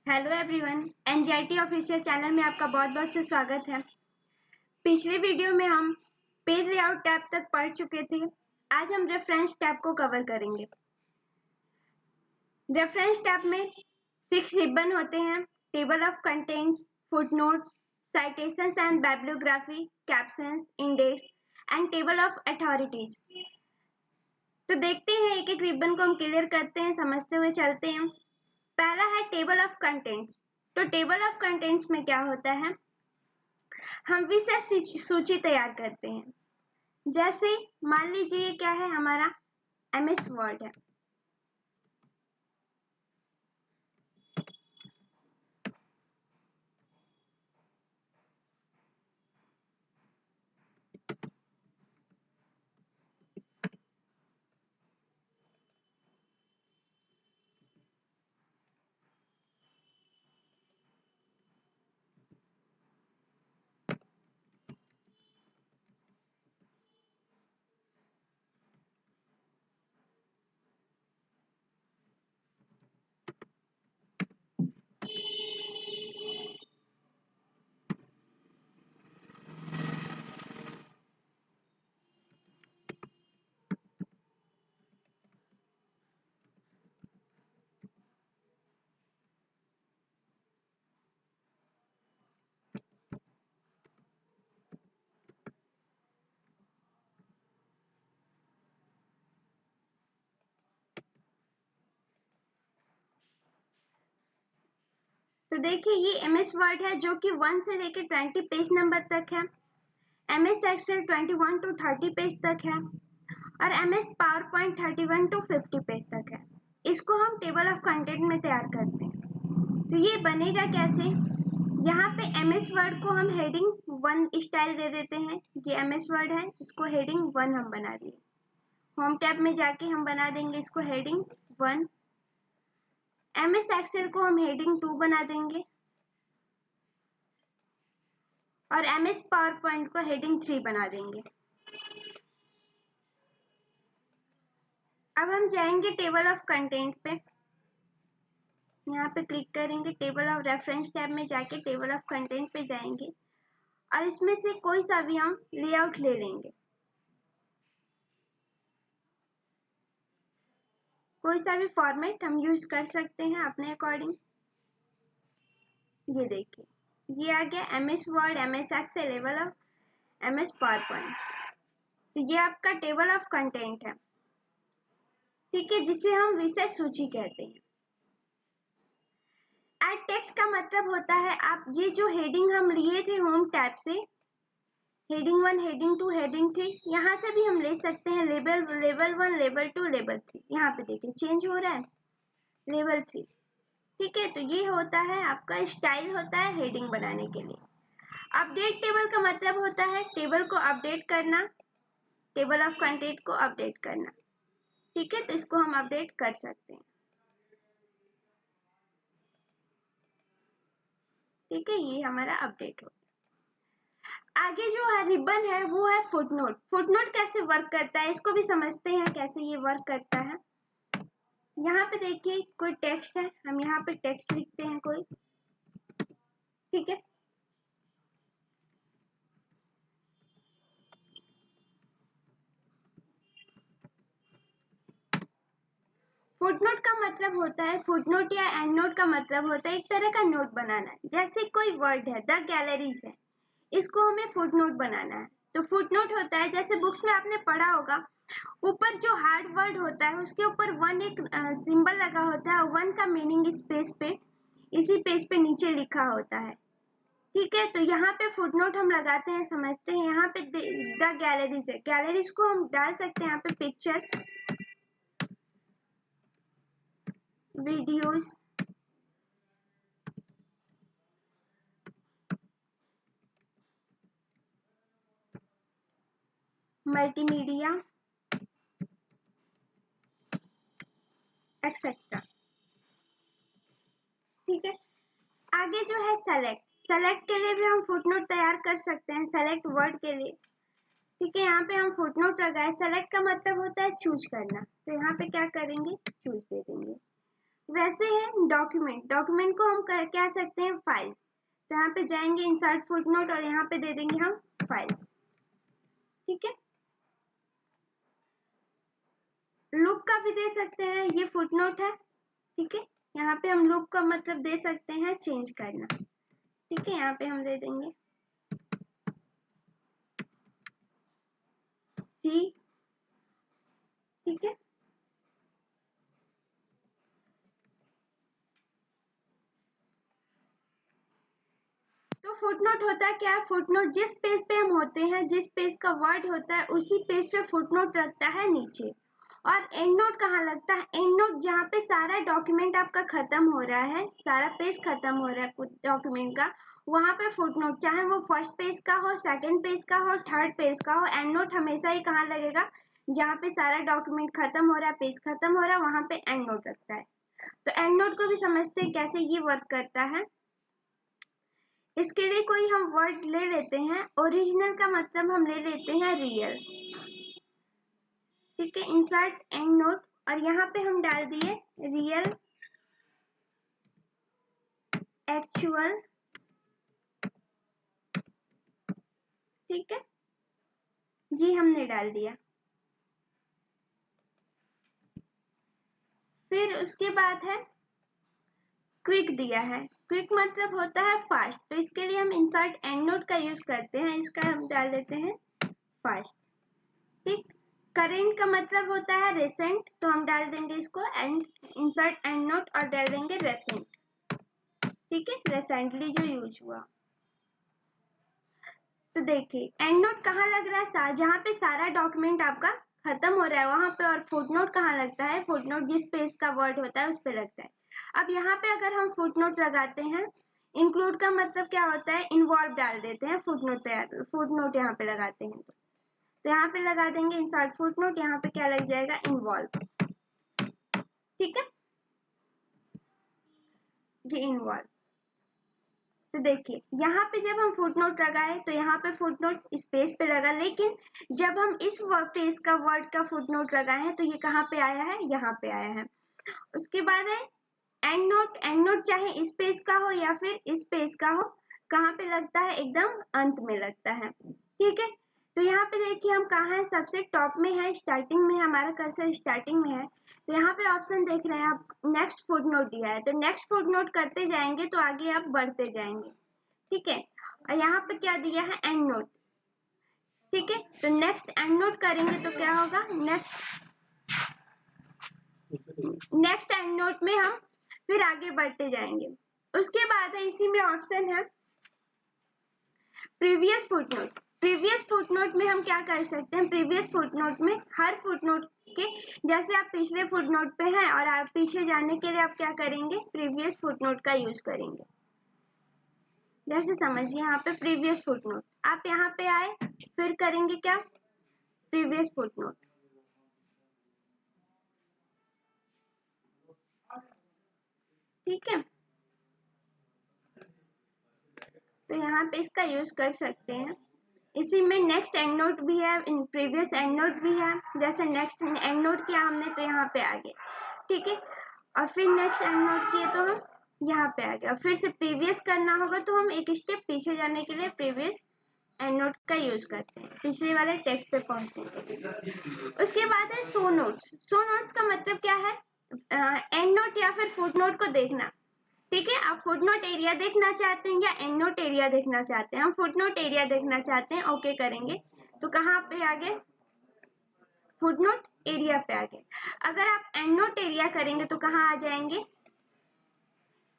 Hello everyone, एनजीआईटी official channel में आपका बहुत बहुत से स्वागत है। पिछले वीडियो में हम पेज लेआउट टैब तक पढ़ चुके थे। आज हम रेफरेंस टैब को कवर करेंगे। रेफरेंस टैब में 6 रिबन होते हैं: table of contents, footnotes, citations and bibliography, captions, index and table of authorities. तो देखते हैं, एक एक रिबन को हम क्लियर करते हैं, समझते हुए चलते हैं। पहला है टेबल ऑफ कंटेंट्स। तो टेबल ऑफ कंटेंट्स में क्या होता है, हम विषय सूची तैयार करते हैं। जैसे मान लीजिए क्या है, हमारा एमएस वर्ड है। तो देखिए, ये एमएस वर्ड है जो कि 1 से लेकर 20 पेज नंबर तक है। एमएस एक्सेल 21 to 30 पेज तक है और MS power point 31 to 50 page तक है। इसको हम टेबल ऑफ कंटेंट में तैयार करते हैं। तो ये बनेगा कैसे, यहाँ पे एमएस वर्ड को हम हेडिंग 1 स्टाइल दे देते हैं। ये एमएस वर्ड है, इसको हेडिंग 1 हम बना दिए। होम टैब में जाके हम बना देंगे इसको हेडिंग 1। एमएस एक्सेल को हम हेडिंग 2 बना देंगे और एमएस पावर पॉइंट को हेडिंग 3 बना देंगे। अब हम जाएंगे टेबल ऑफ कंटेंट पे। यहाँ पे क्लिक करेंगे, टेबल ऑफ रेफरेंस टैब में जाके टेबल ऑफ कंटेंट पे जाएंगे और इसमें से कोई सा भी हम लेआउट ले लेंगे। कोई सा भी फॉर्मेट हम यूज कर सकते हैं अपने अकॉर्डिंग। ये देखिए, ये आ गया MS Word, MS Excel, table of MS PowerPoint. तो ये आपका टेबल ऑफ कंटेंट है, ठीक है, जिसे हम विषय सूची कहते हैं। एड टेक्स्ट का मतलब होता है, आप ये जो हेडिंग हम लिए थे होम टैब से, हेडिंग 1, हेडिंग 2, हेडिंग 3, यहाँ से भी हम ले सकते हैं लेबल 1, लेबल 2, लेबल 3। यहाँ पे देखिए चेंज हो रहा है, लेबल 3, ठीक है। तो ये होता है आपका स्टाइल, होता है हेडिंग बनाने के लिए। अपडेट टेबल का मतलब होता है टेबल को अपडेट करना, टेबल ऑफ कंटेंट को अपडेट करना, ठीक है। तो इसको हम अपडेट कर सकते हैं, ठीक है। ये हमारा अपडेट हो। आगे जो है रिबन है वो है फुटनोट। फुटनोट कैसे वर्क करता है, इसको भी समझते हैं कैसे ये वर्क करता है। यहाँ पे देखिए कोई टेक्स्ट है, हम यहाँ पे टेक्स्ट लिखते हैं कोई, ठीक है। फुटनोट का मतलब होता है, फुटनोट या एंड नोट का मतलब होता है एक तरह का नोट बनाना है। जैसे कोई वर्ड है, द गैलरीज है, इसको हमें फुटनोट बनाना है। तो फुटनोट होता है, जैसे बुक्स में आपने पढ़ा होगा, ऊपर जो हार्ड वर्ड होता है उसके ऊपर 1 एक सिंबल लगा होता है, 1 का मीनिंग इस पेज पे, इसी पेज पे नीचे लिखा होता है, ठीक है। तो यहाँ पे फुटनोट हम लगाते हैं, समझते हैं। यहाँ पे द गैलरीज है, गैलरीज को हम डाल सकते हैं यहाँ पे पिक्चर्स, वीडियोस, मल्टीमीडिया, एक्सेट्रा, ठीक है। आगे जो है सेलेक्ट, सेलेक्ट के लिए भी हम फुटनोट तैयार कर सकते हैं, सेलेक्ट वर्ड के लिए, ठीक है। यहाँ पे हम फुटनोट लगाए। सेलेक्ट का मतलब होता है चूज करना, तो यहाँ पे क्या करेंगे, चूज दे देंगे। वैसे है डॉक्यूमेंट, डॉक्यूमेंट को हम कह सकते हैं फाइल। तो यहाँ पे जाएंगे इंसर्ट फुटनोट और यहाँ पे दे देंगे हम फाइल। ठीक है, लुक का भी दे सकते हैं, ये फुटनोट है। ठीक है, यहाँ पे हम लुक का मतलब दे सकते हैं चेंज करना। ठीक है, यहाँ पे हम दे देंगे सी। ठीक है, तो फुटनोट होता क्या है? फुटनोट जिस पेज पे हम होते हैं, जिस पेज का वर्ड होता है उसी पेज पे फुटनोट लगता है नीचे। और एंड नोट कहाँ लगता है? एंड नोट जहाँ पे सारा डॉक्यूमेंट आपका खत्म हो रहा है, सारा पेज खत्म हो रहा है डॉक्यूमेंट का, वहां पे फुटनोट, चाहे वो फर्स्ट पेज का हो, सेकंड पेज का हो, थर्ड पेज का हो, एंड नोट हमेशा ही कहाँ लगेगा? जहाँ पे सारा डॉक्यूमेंट खत्म हो रहा है, पेज खत्म हो रहा है, वहां पे एंड नोट लगता है। तो एंड नोट को भी समझते हैं कैसे ये वर्क करता है। इसके लिए कोई हम वर्ड ले लेते हैं, ओरिजिनल का मतलब हम ले लेते हैं रियल। ठीक है, इंसर्ट एंड नोट और यहाँ पे हम डाल दिए रियल, एक्चुअल। ठीक है जी, हमने डाल दिया। फिर उसके बाद है क्विक दिया है। क्विक मतलब होता है फास्ट, तो इसके लिए हम इंसर्ट एंड नोट का यूज करते हैं, इसका हम डाल देते हैं फास्ट। ठीक, करेंट का मतलब होता है रिसेंट, तो हम डाल देंगे इसको एंड इंसर्ट एंड नोट और डाल देंगे रिसेंट। ठीक है, रिसेंटली जो यूज हुआ। तो देखिए एंड नोट कहाँ लग रहा है? जहाँ पे सारा डॉक्यूमेंट आपका खत्म हो रहा है वहां पे। और फुटनोट कहाँ लगता है? फुटनोट जिस पेज का वर्ड होता है उस पे लगता है। अब यहाँ पे अगर हम फुटनोट लगाते हैं, इंक्लूड का मतलब क्या होता है? इन्वॉल्व डाल देते हैं, फुटनोट तैयार, फुटनोट यहाँ पे लगाते हैं। तो यहाँ पे लगा देंगे इंसर्ट फुटनोट, यहाँ पे क्या लग जाएगा? इन्वॉल्व। ठीक है, ये इन्वॉल्व। तो देखिए यहाँ पे जब हम फुटनोट लगाए तो यहाँ पे फुटनोट इस पेज पे लगा, लेकिन जब हम इस पेज का वर्ड का फुटनोट लगाए हैं तो ये कहाँ पे आया है? यहाँ पे आया है। उसके बाद है एंड नोट। एंड नोट चाहे इस पेज का हो या फिर इस पेज का हो, कहाँ पे लगता है? एकदम अंत में लगता है। ठीक है, तो यहाँ पे देखिए हम कहाँ है? सबसे टॉप में है, स्टार्टिंग में है, हमारा कर्सर स्टार्टिंग में है। तो यहाँ पे ऑप्शन देख रहे हैं आप, नेक्स्ट फुटनोट दिया है, तो नेक्स्ट फुटनोट करते जाएंगे तो आगे आप बढ़ते जाएंगे। ठीक है, और यहाँ पे क्या दिया है? And note. ठीक है, तो नेक्स्ट एंड नोट करेंगे तो क्या होगा? नेक्स्ट एंड नोट में हम फिर आगे बढ़ते जाएंगे। उसके बाद है इसी में ऑप्शन है प्रीवियस फुटनोट। प्रीवियस फुटनोट में हम क्या कर सकते हैं? प्रीवियस फुटनोट में हर फुटनोट के, जैसे आप पिछले फुटनोट पे हैं और आप पीछे जाने के लिए आप क्या करेंगे? प्रीवियस फुटनोट का यूज करेंगे। जैसे समझिए यहाँ पे प्रीवियस फुटनोट, आप यहाँ पे आए फिर करेंगे क्या? Previous footnote. ठीक है, तो यहाँ पे इसका यूज कर सकते हैं। इसी में नेक्स्ट एंड नोट भी है, प्रीवियस एंड नोट भी है। जैसे नेक्स्ट एंड नोट किया हमने तो यहाँ पे आ गए। ठीक है, और फिर नेक्स्ट एंड नोट किए तो हम यहाँ पे आ गए। और फिर से प्रीवियस करना होगा तो हम एक स्टेप पीछे जाने के लिए प्रीवियस एंड नोट का यूज करते हैं, पिछले वाले टेक्स्ट पे पहुंचने के लिए। उसके बाद है शो नोट्स। शो नोट्स का मतलब क्या है? एंड नोट या फिर फुट नोट को देखना। ठीक है, आप फुटनोट एरिया देखना चाहते हैं या एंड नोट एरिया देखना चाहते हैं? हम फुटनोट एरिया देखना चाहते हैं, ओके करेंगे। तो कहाँ पे आ गए? फुटनोट एरिया पे आ गए। अगर आप एंड नोट एरिया करेंगे तो कहाँ आ जाएंगे?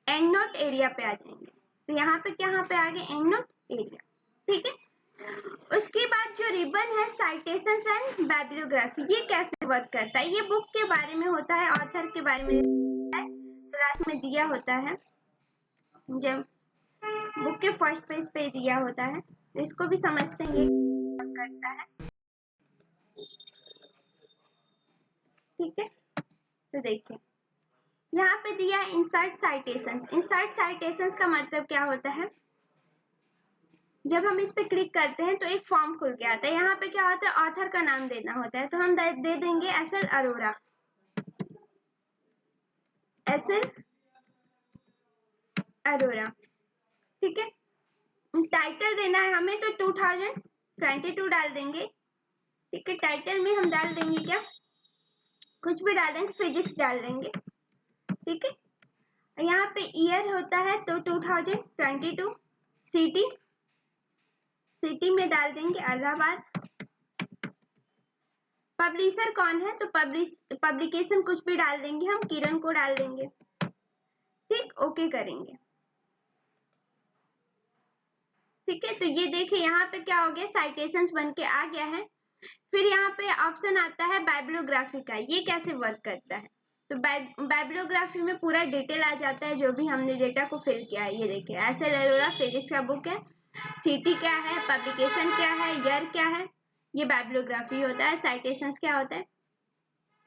एंड नोट एरिया पे आ जाएंगे। तो यहाँ पे कहाँ पे आ गए? And note area. ठीक है, उसके बाद जो रिबन है साइटेशंस एंड बाइब्लियोग्राफी, ये कैसे वर्क करता है? ये बुक के बारे में होता है, ऑथर के बारे में क्लास में दिया होता है। जब बुक के फर्स्ट पेज पे दिया होता है, तो इसको भी समझते हैं ये करता है। ठीक है, तो देखिए यहाँ पे दिया इंसर्ट साइटेशंस। इंसर्ट साइटेशंस का मतलब क्या होता है? जब हम इस पे क्लिक करते हैं तो एक फॉर्म खुल के आता है। यहाँ पे क्या होता है? ऑथर का नाम देना होता है, तो हम दे देंगे S L Arora. SL Arora. ठीक है, टाइटल देना है हमें तो 2022 डाल देंगे। ठीक है, टाइटल में हम डाल देंगे क्या, कुछ भी डाल देंगे, फिजिक्स डाल देंगे। ठीक है, यहाँ पे ईयर होता है तो 2022, सिटी में डाल देंगे इलाहाबाद। पब्लिशर कौन है तो पब्लिकेशन कुछ भी डाल देंगे हम, किरण को डाल देंगे। ठीक, ओके करेंगे। ठीक है, तो ये देखिए यहाँ पे क्या हो गया, साइटेशंस बन के आ गया है। फिर यहाँ पे ऑप्शन आता है बाइब्लियोग्राफी का, ये कैसे वर्क करता है। तो बाइब्लियोग्राफी में पूरा डिटेल आ जाता है, जो भी हमने डेटा को फिल किया है। ये देखिए एसएल अरोरा फिजिक्स का बुक है, सिटी क्या है, पब्लिकेशन क्या है, ईयर क्या है, ये बाइब्लियोग्राफी होता है। साइटेशंस क्या होता है,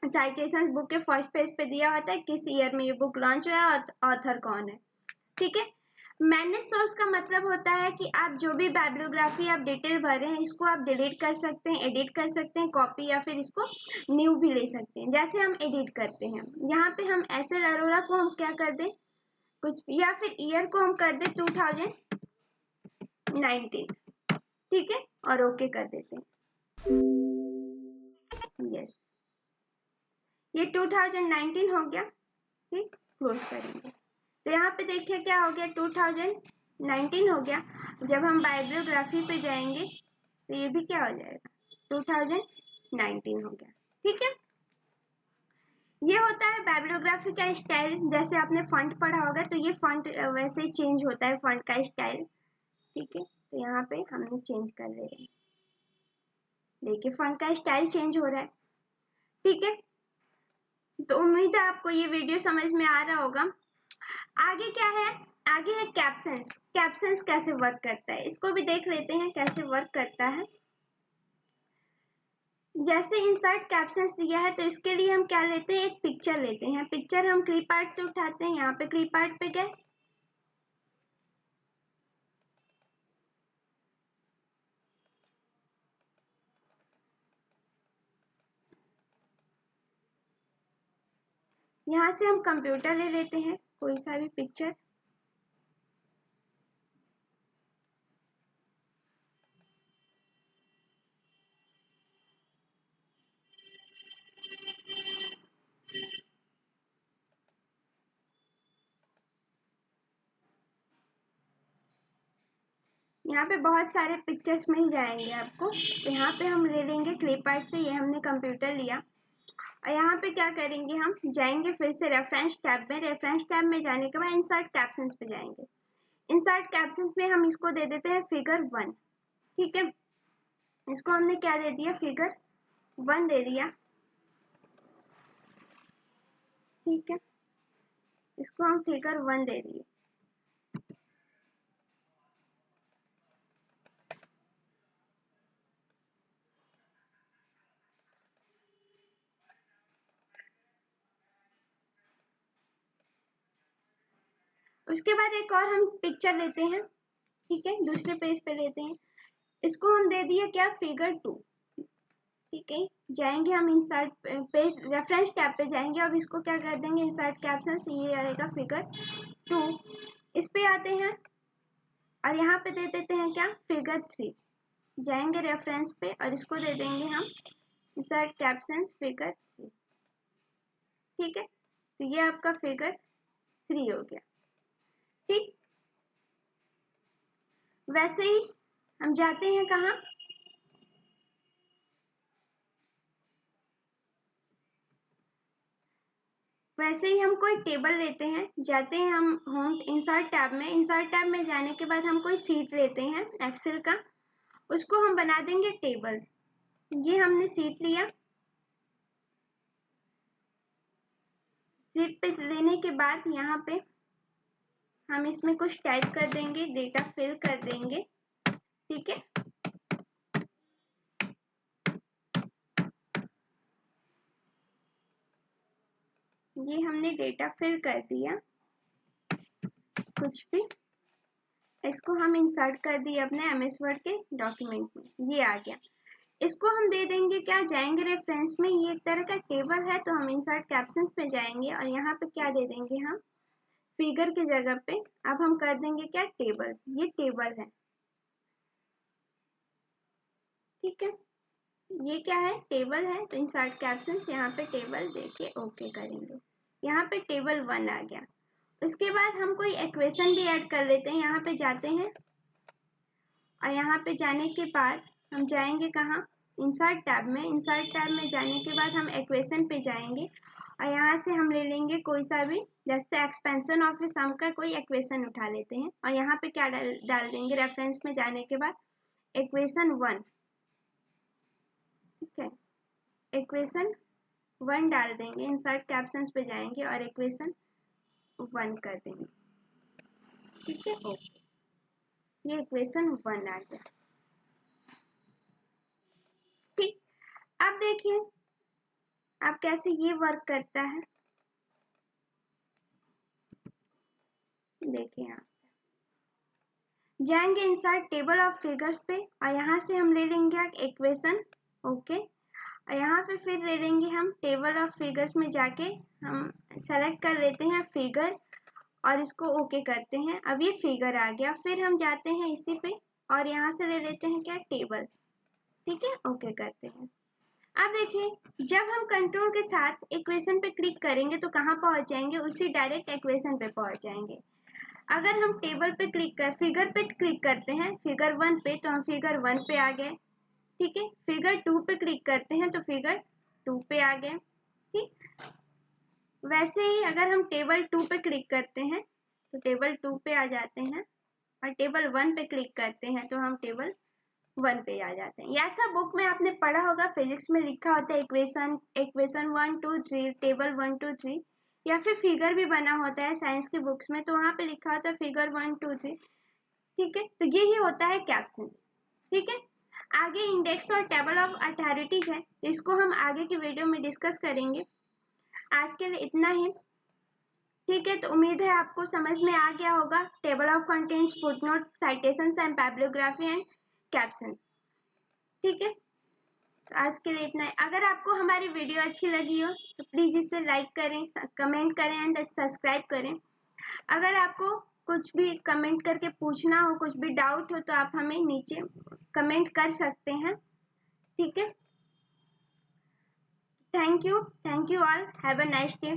साइटेशंस बुक के फर्स्ट पेज पे दिया होता है, किस ईयर में ये बुक लॉन्च हुआ है और ऑथर कौन है। ठीक है, मैनेज सोर्स का मतलब होता है कि आप जो भी बाइब्लियोग्राफी आप डिटेल भरे हैं, इसको आप डिलीट कर सकते हैं, एडिट कर सकते हैं, कॉपी या फिर इसको न्यू भी ले सकते हैं। जैसे हम एडिट करते हैं, यहाँ पे हम एसएल अरोरा को हम क्या कर दें, कुछ या फिर ईयर को हम कर दें 2019। ठीक है, और ओके कर देते हैं। यस, ये 2019 हो गया। ठीक, क्लोज करेंगे। तो यहाँ पे देखिए क्या हो गया, 2019 हो गया। जब हम बाइब्लियोग्राफी पे जाएंगे तो ये भी क्या हो जाएगा, 2019 हो गया। ठीक है, ये होता है बाइब्लियोग्राफी का स्टाइल। जैसे आपने फॉन्ट पढ़ा होगा तो ये फॉन्ट वैसे ही चेंज होता है, फॉन्ट का स्टाइल। ठीक है, तो यहाँ पे हमने चेंज कर ले रहे हैं, देखिए फॉन्ट का स्टाइल चेंज हो रहा है। ठीक है, तो उम्मीद है आपको ये वीडियो समझ में आ रहा होगा। आगे क्या है, आगे है कैप्शंस। कैप्शंस कैसे वर्क करता है, इसको भी देख लेते हैं कैसे वर्क करता है। जैसे इंसर्ट कैप्शंस दिया है तो इसके लिए हम क्या लेते हैं, एक पिक्चर लेते हैं। पिक्चर हम क्लिप आर्ट से उठाते हैं, यहाँ पे क्लिप आर्ट पे गए, यहाँ से हम कंप्यूटर ले लेते हैं कोई सा भी पिक्चर। यहाँ पे बहुत सारे पिक्चर्स मिल जाएंगे आपको, तो यहाँ पे हम ले लेंगे क्लिप आर्ट से। ये हमने कंप्यूटर लिया और यहाँ पे क्या करेंगे, हम जाएंगे फिर से रेफरेंस टैब में। रेफरेंस टैब में जाने के बाद इंसर्ट कैप्शंस पे जाएंगे। इंसर्ट कैप्शंस में हम इसको दे देते हैं फिगर 1। ठीक है, इसको हमने क्या दे दिया, फिगर 1 दे दिया। ठीक है, इसको हम फिगर 1 दे दिए। उसके बाद एक और हम पिक्चर लेते हैं। ठीक है, दूसरे पेज पे लेते हैं, इसको हम दे दिए क्या, फिगर 2। ठीक है, जाएंगे हम इंसर्ट पे, रेफरेंस टैब पे जाएंगे और इसको क्या कर देंगे, इंसर्ट कैप्शन, ये आएगा फिगर 2। इस पे आते हैं और यहाँ पे दे देते हैं क्या, फिगर 3। जाएंगे रेफरेंस पे और इसको दे देंगे हम इंसर्ट कैप्शन फिगर 3। ठीक है, तो ये आपका फिगर 3 हो गया। ठीक, वैसे ही हम जाते हैं कहाँ, वैसे ही हम कोई टेबल लेते हैं, जाते हैं हम होम इंसर्ट टैब में। इंसर्ट टैब में जाने के बाद हम कोई सीट लेते हैं एक्सेल का, उसको हम बना देंगे टेबल। ये हमने सीट लिया, सीट पे लेने के बाद यहाँ पे हम इसमें कुछ टाइप कर देंगे, डेटा फिल कर देंगे। ठीक है, ये हमने डेटा फिल कर दिया कुछ भी, इसको हम इंसर्ट कर दिए अपने एमएस वर्ड के डॉक्यूमेंट में, ये आ गया। इसको हम दे देंगे क्या, जाएंगे रेफरेंस में, ये एक तरह का टेबल है तो हम इंसर्ट कैप्शंस पे जाएंगे और यहाँ पे क्या दे देंगे हम, फिगर की जगह पे अब हम कर देंगे क्या, टेबल। ये टेबल है, ठीक है, ये क्या है, टेबल है, तो इंसर्ट कैप्शंस यहाँ पे टेबल देके ओके करेंगे। यहाँ पे टेबल 1 आ गया। उसके बाद हम कोई इक्वेशन भी ऐड कर लेते हैं। यहाँ पे जाते हैं और यहाँ पे जाने के बाद हम जाएंगे कहाँ, इंसर्ट टैब में। इंसर्ट टैब में जाने के बाद हम इक्वेशन पे जाएंगे और यहाँ से हम ले लेंगे कोई सा भी, जैसे एक्सपेंशन ऑफ सम का कोई इक्वेशन उठा लेते हैं और यहाँ पे क्या डाल देंगे, रेफरेंस में जाने के बाद इक्वेशन 1, ठीक है, इक्वेशन 1 डाल देंगे। इंसर्ट कैप्शंस पे जाएंगे और इक्वेशन 1 कर देंगे, ठीक है, ओके, ये इक्वेशन 1 आ गया। ठीक, अब देखिए अब कैसे ये वर्क करता है। देखिए यहाँ जाएंगे इंसर्ट टेबल ऑफ फिगर्स पे और यहाँ से हम ले लेंगे इक्वेशन, ओके, और यहाँ पे फिर ले लेंगे हम टेबल ऑफ फिगर्स में जाके हम सेलेक्ट कर लेते हैं फिगर और इसको ओके करते हैं। अब ये फिगर आ गया, फिर हम जाते हैं इसी पे और यहाँ से ले लेते हैं क्या, टेबल, ठीक है, ओके करते हैं। अब देखिए जब हम कंट्रोल के साथ इक्वेशन पे क्लिक करेंगे तो कहाँ पहुंच जाएंगे, उसी डायरेक्ट इक्वेशन पे पहुंच जाएंगे। अगर हम टेबल पे फिगर पे क्लिक करते हैं, फिगर 1 पे, तो हम फिगर 1 पे आ गए, ठीक है, फिगर 2 पे क्लिक करते हैं तो फिगर 2 पे आ गए, ठीक। वैसे ही अगर हम टेबल 2 पे क्लिक करते हैं तो टेबल 2 पे आ जाते हैं और टेबल 1 पे क्लिक करते हैं तो हम टेबल 1 पे आ जाते हैं। या ऐसा बुक में आपने पढ़ा होगा, फिजिक्स में लिखा होता है इक्वेशन 1 2 3, टेबल 1 2 3, या फिर फिगर भी बना होता है साइंस की बुक्स में, तो वहाँ पे लिखा होता है फिगर 1 2 3, ठीक है, तो यही होता है कैप्शंस, ठीक है। आगे इंडेक्स और टेबल ऑफ अथॉरिटीज है, इसको हम आगे की वीडियो में डिस्कस करेंगे। आज के लिए इतना ही, ठीक है, तो उम्मीद है आपको समझ में आ गया होगा table of contents, footnote, citations and bibliography and captions, ठीक है। तो आज के लिए इतना है। अगर आपको हमारी वीडियो अच्छी लगी हो तो प्लीज़ इसे लाइक करें, कमेंट करें एंड सब्सक्राइब करें। अगर आपको कुछ भी कमेंट करके पूछना हो, कुछ भी डाउट हो, तो आप हमें नीचे कमेंट कर सकते हैं, ठीक है। Thank you all, have a nice day.